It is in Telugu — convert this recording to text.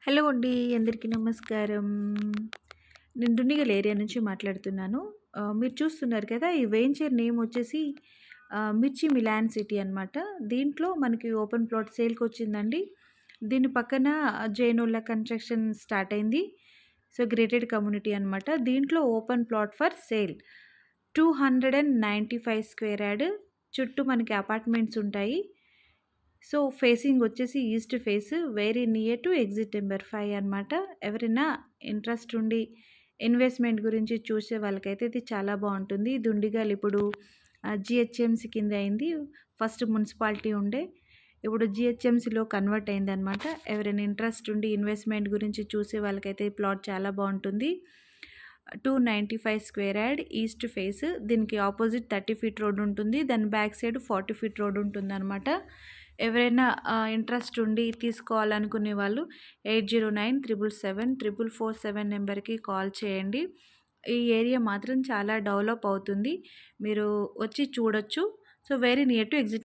హలో అండి. అందరికీ నమస్కారం. నేను దున్నిగల్ ఏరియా నుంచి మాట్లాడుతున్నాను. మీరు చూస్తున్నారు కదా! ఈ వెంచర్ నేమ్ వచ్చేసి మిర్చి మిలాన్ సిటీ అనమాట. దీంట్లో మనకి ఓపెన్ ప్లాట్ సేల్‌కొచ్చిందండి. దీని పక్కన జైనుల్లా కన్‌స్ట్రక్షన్ స్టార్ట్ అయింది. సో, గ్రేటెడ్ కమ్యూనిటీ అనమాట. దీంట్లో open plot for sale. 295 square yard. చుట్టూ మనకి అపార్ట్మెంట్స్ ఉంటాయి. సో, ఫేసింగ్ వచ్చేసి east face very near to exit number 5 అనమాట. ఎవరైనా ఇంట్రెస్ట్ ఉండి ఇన్వెస్ట్‌మెంట్ గురించి చూసే వాళ్ళకైతే ఇది చాలా బావుంటుంది. దుండిగల్ ఇప్పుడు జీహెచ్ఎంసీ కింద అయింది. ఫస్ట్ మున్సిపాలిటీ ఉండే. ఇప్పుడు జీహెచ్ఎంసీలో కన్వర్ట్ అయిందనమాట. ఎవరైనా ఇంట్రెస్ట్ ఉండి ఇన్వెస్ట్‌మెంట్ గురించి చూసే వాళ్ళకైతే ఈ ప్లాట్ చాలా బావుంటుంది. 295 స్క్వేర్ యార్డ్ ఈస్ట్ ఫేస్. దీనికి ఆపోజిట్ 30 ఫీట్ రోడ్ ఉంటుంది. దాని బ్యాక్ సైడ్ 40 ఫీట్ రోడ్ ఉంటుందన్నమాట. ఎవరైనా ఇంట్రెస్ట్ ఉండి తీసుకోవాలనుకునే వాళ్ళు 8097774447 నెంబర్‌కి కాల్ చేయండి. ఈ ఏరియా మాత్రం చాలా డెవలప్ అవుతుంది. మీరు వచ్చి చూడొచ్చు. So, very near to exit